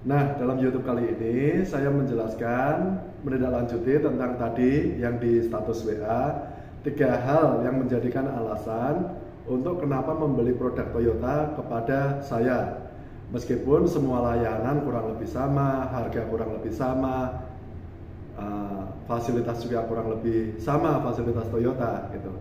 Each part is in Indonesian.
Nah, dalam YouTube kali ini saya menjelaskan, menindaklanjuti tentang tadi yang di status WA, 3 hal yang menjadikan alasan untuk kenapa membeli produk Toyota kepada saya. Meskipun semua layanan kurang lebih sama, harga kurang lebih sama, fasilitas juga kurang lebih sama, fasilitas Toyota gitu.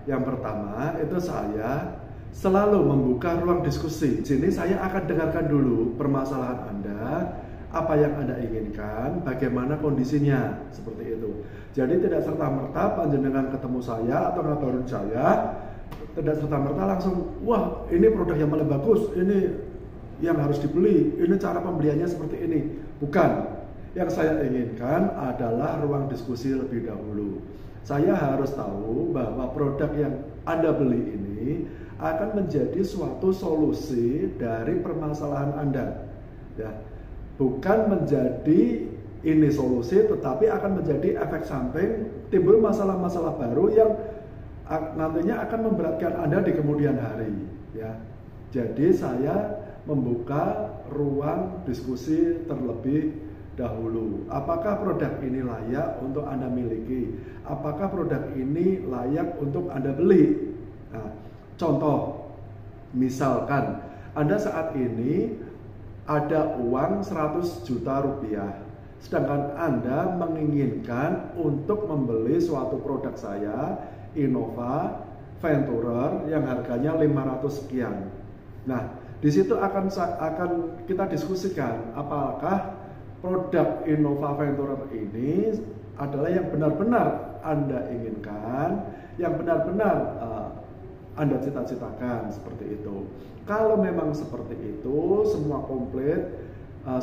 Yang pertama itu saya selalu membuka ruang diskusi. Di sini saya akan dengarkan dulu permasalahan Anda, apa yang Anda inginkan, bagaimana kondisinya, seperti itu. Jadi tidak serta-merta panjenengan ketemu saya atau ngabarin saya, tidak serta-merta langsung, wah ini produk yang paling bagus, ini yang harus dibeli, ini cara pembeliannya seperti ini. Bukan. Yang saya inginkan adalah ruang diskusi lebih dahulu. Saya harus tahu bahwa produk yang Anda beli ini akan menjadi suatu solusi dari permasalahan Anda, ya. Bukan menjadi ini solusi, tetapi akan menjadi efek samping, timbul masalah-masalah baru yang nantinya akan memberatkan Anda di kemudian hari, ya. Jadi saya membuka ruang diskusi terlebih dahulu. Apakah produk ini layak untuk Anda miliki? Apakah produk ini layak untuk Anda beli? Nah, contoh, misalkan Anda saat ini ada uang 100 juta rupiah, sedangkan Anda menginginkan untuk membeli suatu produk saya, Innova Venturer yang harganya 500 sekian. Nah, di situ akan kita diskusikan apakah produk Innova Venturer ini adalah yang benar-benar Anda inginkan, yang benar-benar Anda cita-citakan, seperti itu. Kalau memang seperti itu, semua komplit,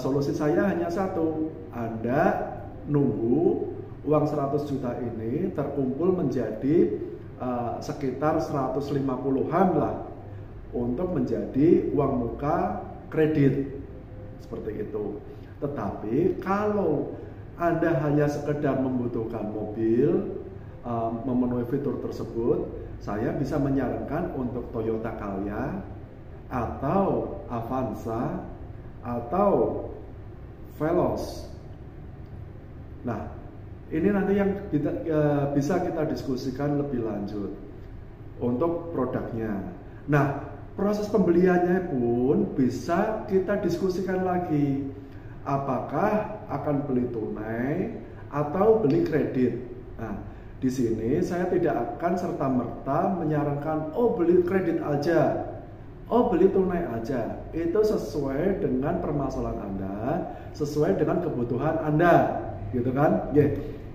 solusi saya hanya satu. Anda nunggu uang 100 juta ini terkumpul menjadi sekitar 150-an lah, untuk menjadi uang muka kredit, seperti itu. Tetapi kalau Anda hanya sekedar membutuhkan mobil, memenuhi fitur tersebut, saya bisa menyarankan untuk Toyota Calya atau Avanza atau Veloz. Nah, ini nanti yang bisa kita diskusikan lebih lanjut untuk produknya. Nah, proses pembeliannya pun bisa kita diskusikan lagi. Apakah akan beli tunai atau beli kredit? Nah, di sini saya tidak akan serta-merta menyarankan, oh beli kredit aja, oh beli tunai aja. Itu sesuai dengan permasalahan Anda, sesuai dengan kebutuhan Anda, gitu kan?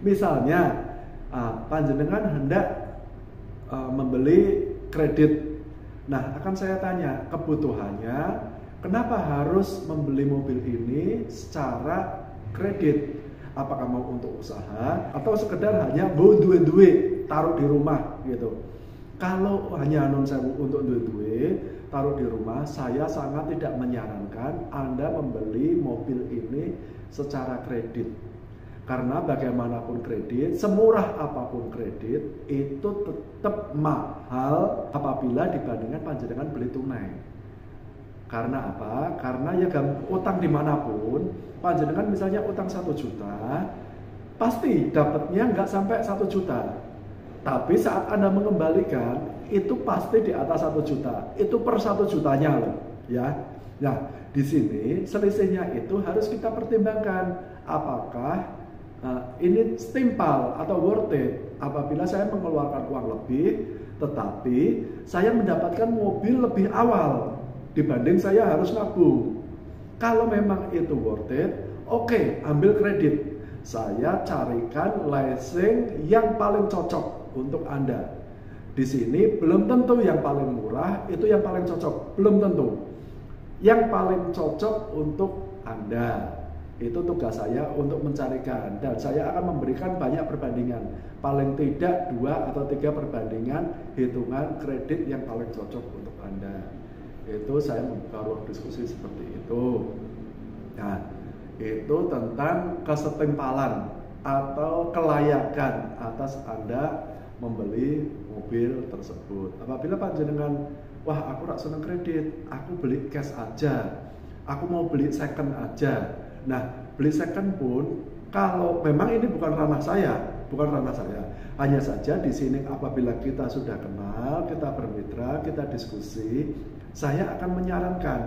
Misalnya, panjenengan hendak membeli kredit. Nah, akan saya tanya kebutuhannya, kenapa harus membeli mobil ini secara kredit? Apakah mau untuk usaha atau sekedar hanya mau duit taruh di rumah gitu? Kalau hanya untuk duit taruh di rumah, saya sangat tidak menyarankan Anda membeli mobil ini secara kredit. Karena bagaimanapun kredit, semurah apapun kredit, itu tetap mahal apabila dibandingkan panjenengan beli tunai. Karena apa? Karena ya utang dimanapun, panjenengan misalnya utang 1 juta, pasti dapatnya nggak sampai 1 juta. Tapi saat Anda mengembalikan, itu pasti di atas 1 juta. Itu per 1 jutanya loh, ya. Nah, di sini selisihnya itu harus kita pertimbangkan. Apakah ini setimpal atau worth it apabila saya mengeluarkan uang lebih, tetapi saya mendapatkan mobil lebih awal dibanding saya harus nabung. Kalau memang itu worth it, oke, ambil kredit. Saya carikan leasing yang paling cocok untuk Anda. Di sini belum tentu yang paling murah itu yang paling cocok, belum tentu. Yang paling cocok untuk Anda. Itu tugas saya untuk mencarikan, dan saya akan memberikan banyak perbandingan, paling tidak 2 atau 3 perbandingan hitungan kredit yang paling cocok untuk Anda. Itu saya membuka ruang diskusi seperti itu. Nah, itu tentang kesetimpalan atau kelayakan atas Anda membeli mobil tersebut. Apabila panjenengan, wah aku rak seneng kredit, aku beli cash aja. aku mau beli second aja. Nah, beli second pun kalau memang ini bukan ranah saya, hanya saja di sini apabila kita sudah kenal, kita bermitra, kita diskusi, saya akan menyarankan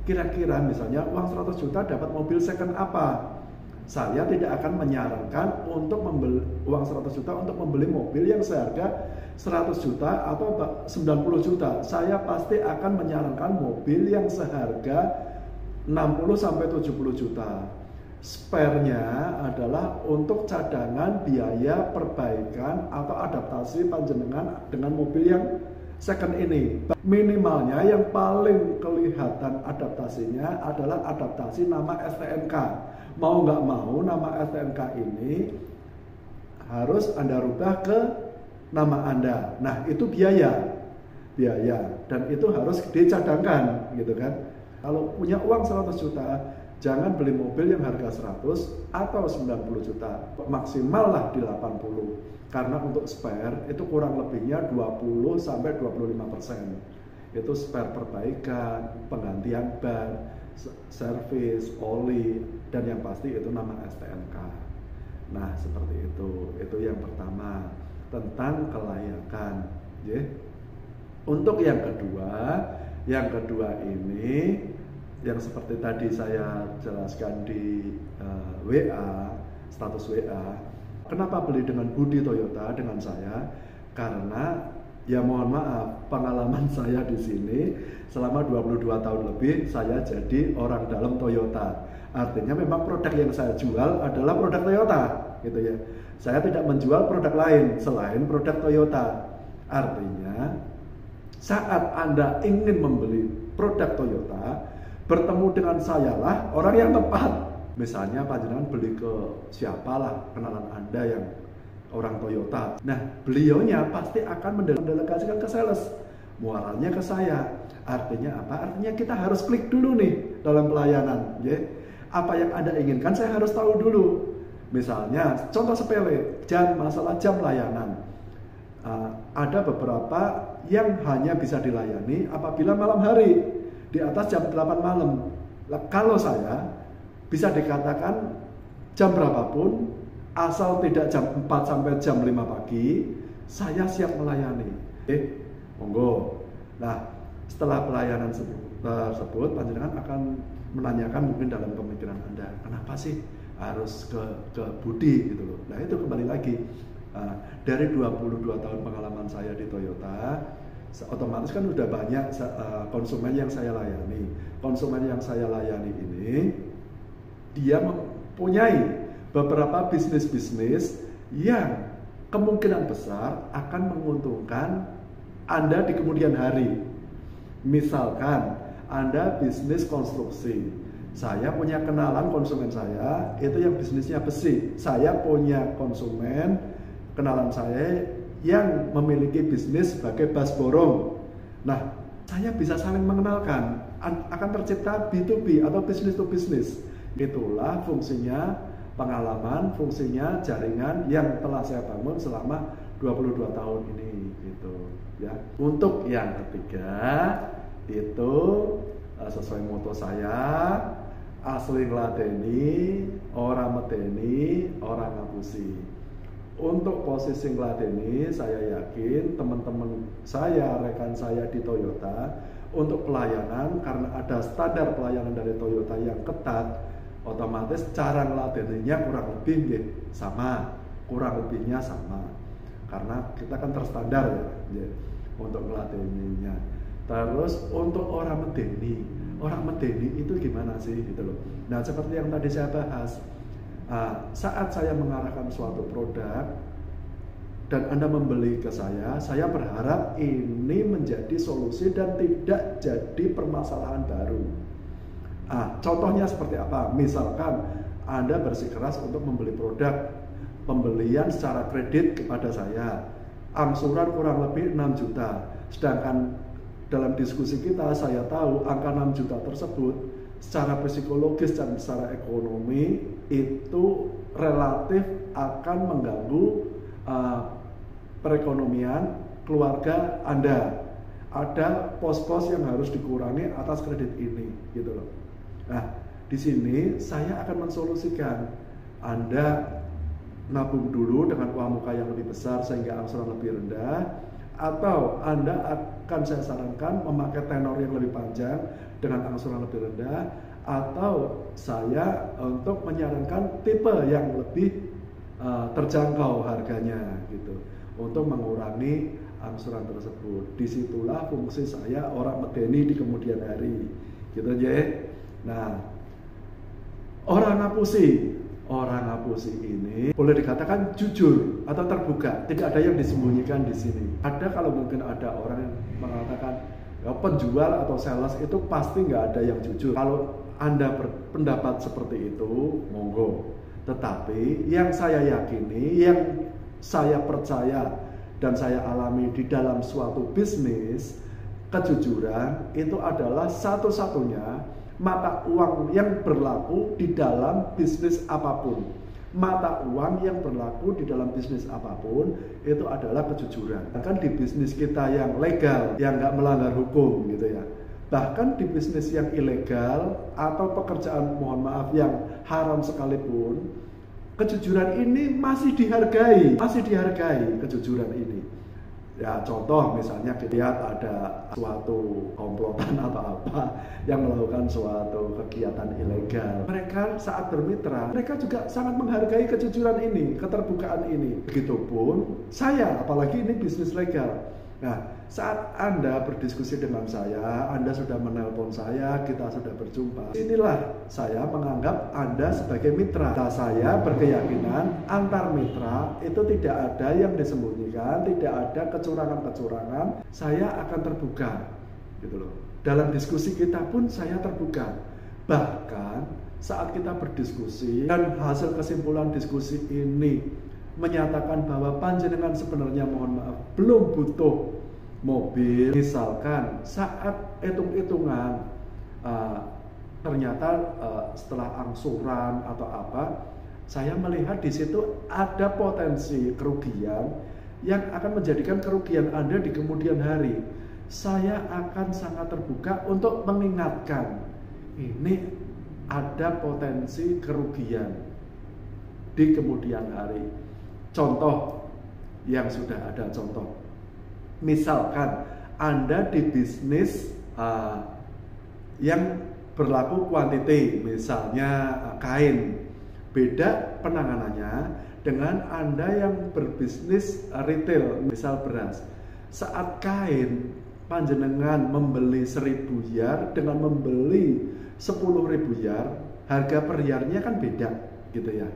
kira-kira misalnya uang 100 juta dapat mobil second apa. Saya tidak akan menyarankan untuk membeli uang 100 juta untuk membeli mobil yang seharga 100 juta atau 90 juta. Saya pasti akan menyarankan mobil yang seharga 60 sampai 70 juta. Spare-nya adalah untuk cadangan biaya perbaikan atau adaptasi panjenengan dengan mobil yang second ini. Minimalnya yang paling kelihatan adaptasinya adalah adaptasi nama STNK. Mau nggak mau nama STNK ini harus Anda rubah ke nama Anda. Nah, itu biaya dan itu harus dicadangkan gitu kan. Kalau punya uang 100 juta, jangan beli mobil yang harga 100 atau 90 juta. Maksimal lah di 80. Karena untuk spare itu kurang lebihnya 20 sampai 25%. Itu spare perbaikan, penggantian ban, servis, oli, dan yang pasti itu nama STNK. Nah, seperti itu. Itu yang pertama, tentang kelayakan. Untuk yang kedua ini yang seperti tadi saya jelaskan di WA, status WA. Kenapa beli dengan Budi Toyota dengan saya? Karena ya mohon maaf, pengalaman saya di sini selama 22 tahun lebih saya jadi orang dalam Toyota. Artinya memang produk yang saya jual adalah produk Toyota, gitu ya. Saya tidak menjual produk lain selain produk Toyota. Artinya saat Anda ingin membeli produk Toyota, bertemu dengan saya lah orang yang tepat. Misalnya panjenengan beli ke siapalah kenalan Anda yang orang Toyota. Nah, beliaunya pasti akan mendelegasikan ke sales. Muaranya ke saya. Artinya apa? Artinya kita harus klik dulu nih dalam pelayanan. Apa yang Anda inginkan saya harus tahu dulu. Misalnya, contoh sepele, masalah jam layanan. Ada beberapa yang hanya bisa dilayani apabila malam hari, di atas jam 8 malam. Kalau saya bisa dikatakan jam berapapun, asal tidak jam 4 sampai jam 5 pagi, saya siap melayani. Monggo. Nah, setelah pelayanan tersebut, panjenengan akan menanyakan mungkin dalam pemikiran Anda, kenapa sih harus ke Budi gitu loh. Nah, itu kembali lagi. Dari 22 tahun pengalaman saya di Toyota, otomatis kan udah banyak konsumen yang saya layani. Konsumen yang saya layani ini, dia mempunyai beberapa bisnis-bisnis yang kemungkinan besar akan menguntungkan Anda di kemudian hari. Misalkan Anda bisnis konstruksi, saya punya kenalan konsumen saya itu yang bisnisnya besi. Saya punya konsumen kenalan saya yang memiliki bisnis sebagai bas borong. Nah, saya bisa saling mengenalkan, akan tercipta B2B atau business to business. Itulah fungsinya pengalaman, fungsinya jaringan yang telah saya bangun selama 22 tahun ini gitu ya. Untuk yang ketiga itu sesuai moto saya, asli ngladeni, orang medeni, orang ngapusi. Untuk posisi ngladeni, saya yakin teman-teman saya, rekan saya di Toyota, untuk pelayanan, karena ada standar pelayanan dari Toyota yang ketat, otomatis cara ngladeninya kurang lebih sama, kurang lebihnya sama. Karena kita kan terstandar ya untuk ngladeninya. Terus untuk orang medeni itu gimana sih gitu loh. Nah, seperti yang tadi saya bahas, saat saya mengarahkan suatu produk dan Anda membeli ke saya berharap ini menjadi solusi dan tidak jadi permasalahan baru. Contohnya seperti apa? Misalkan Anda bersikeras untuk membeli produk, pembelian secara kredit kepada saya, angsuran kurang lebih 6 juta. Sedangkan dalam diskusi kita, saya tahu angka 6 juta tersebut secara psikologis dan secara ekonomi itu relatif akan mengganggu perekonomian keluarga Anda. Ada pos-pos yang harus dikurangi atas kredit ini, gitu loh. Nah, di sini saya akan mensolusikan. Anda nabung dulu dengan uang muka yang lebih besar sehingga angsuran lebih rendah, atau Anda akan saya sarankan memakai tenor yang lebih panjang dengan angsuran lebih rendah, atau saya untuk menyarankan tipe yang lebih terjangkau harganya gitu untuk mengurangi angsuran tersebut. Disitulah fungsi saya orang medeni di kemudian hari gitu aja. Nah, orang ngapusi ini boleh dikatakan jujur atau terbuka, tidak ada yang disembunyikan di sini. Ada kalau mungkin ada orang yang mengatakan ya, penjual atau sales itu pasti nggak ada yang jujur. Kalau Anda berpendapat seperti itu, monggo. Tetapi yang saya yakini, yang saya percaya dan saya alami di dalam suatu bisnis, kejujuran itu adalah satu-satunya mata uang yang berlaku di dalam bisnis apapun. Mata uang yang berlaku di dalam bisnis apapun itu adalah kejujuran. Bahkan di bisnis kita yang legal, yang nggak melanggar hukum gitu ya. Bahkan di bisnis yang ilegal atau pekerjaan mohon maaf yang haram sekalipun, kejujuran ini masih dihargai kejujuran ini. Ya contoh misalnya kita lihat ada suatu komplotan atau apa yang melakukan suatu kegiatan ilegal. Mereka saat bermitra, mereka juga sangat menghargai kejujuran ini, keterbukaan ini. Begitupun saya, apalagi ini bisnis legal. Nah, saat Anda berdiskusi dengan saya, Anda sudah menelpon saya, kita sudah berjumpa. Inilah saya menganggap Anda sebagai mitra. Nah, saya berkeyakinan antar mitra itu tidak ada yang disembunyikan, tidak ada kecurangan-kecurangan. Saya akan terbuka, gitu loh. Dalam diskusi kita pun saya terbuka. Bahkan saat kita berdiskusi dan hasil kesimpulan diskusi ini menyatakan bahwa panjenengan sebenarnya mohon maaf belum butuh mobil, misalkan saat hitung-hitungan ternyata setelah angsuran atau apa, saya melihat di situ ada potensi kerugian yang akan menjadikan kerugian Anda di kemudian hari. Saya akan sangat terbuka untuk mengingatkan ini ada potensi kerugian di kemudian hari. Contoh yang sudah ada contoh, misalkan Anda di bisnis yang berlaku kuantiti, misalnya kain, beda penanganannya dengan Anda yang berbisnis retail, misal beras. Saat kain, panjenengan membeli 1.000 yard dengan membeli 10.000 yard, harga per yardnya kan beda gitu ya.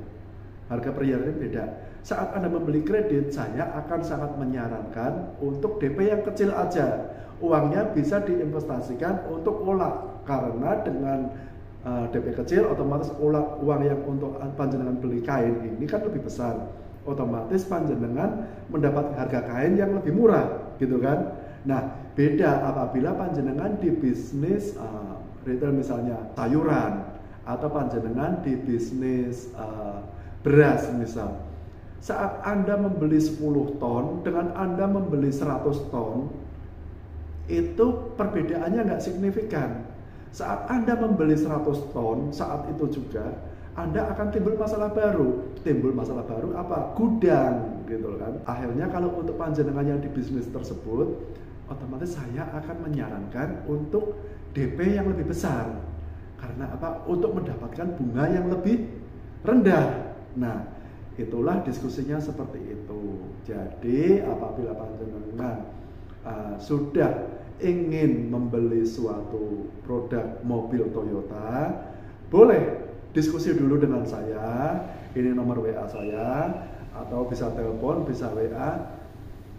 Harga per yardnya beda. Saat Anda membeli kredit, saya akan sangat menyarankan untuk DP yang kecil aja. Uangnya bisa diinvestasikan untuk olah, karena dengan DP kecil otomatis uang yang untuk panjenengan beli kain ini kan lebih besar. Otomatis panjenengan mendapat harga kain yang lebih murah, gitu kan? Nah, beda apabila panjenengan di bisnis retail misalnya sayuran, atau panjenengan di bisnis beras misal. Saat Anda membeli 10 ton dengan Anda membeli 100 ton, itu perbedaannya nggak signifikan. Saat Anda membeli 100 ton, saat itu juga Anda akan timbul masalah baru. Timbul masalah baru apa? Gudang, gitu kan. Akhirnya kalau untuk panjenengan yang di bisnis tersebut, otomatis saya akan menyarankan untuk DP yang lebih besar. Karena apa? Untuk mendapatkan bunga yang lebih rendah. Nah, itulah diskusinya seperti itu. Jadi apabila panjenengan sudah ingin membeli suatu produk mobil Toyota, boleh diskusi dulu dengan saya. Ini nomor WA saya, atau bisa telepon, bisa WA.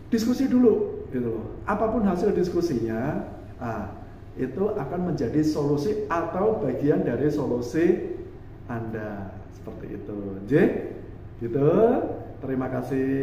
Diskusi dulu, gitu loh. Apapun hasil diskusinya, itu akan menjadi solusi atau bagian dari solusi Anda, seperti itu. Gitu. Terima kasih.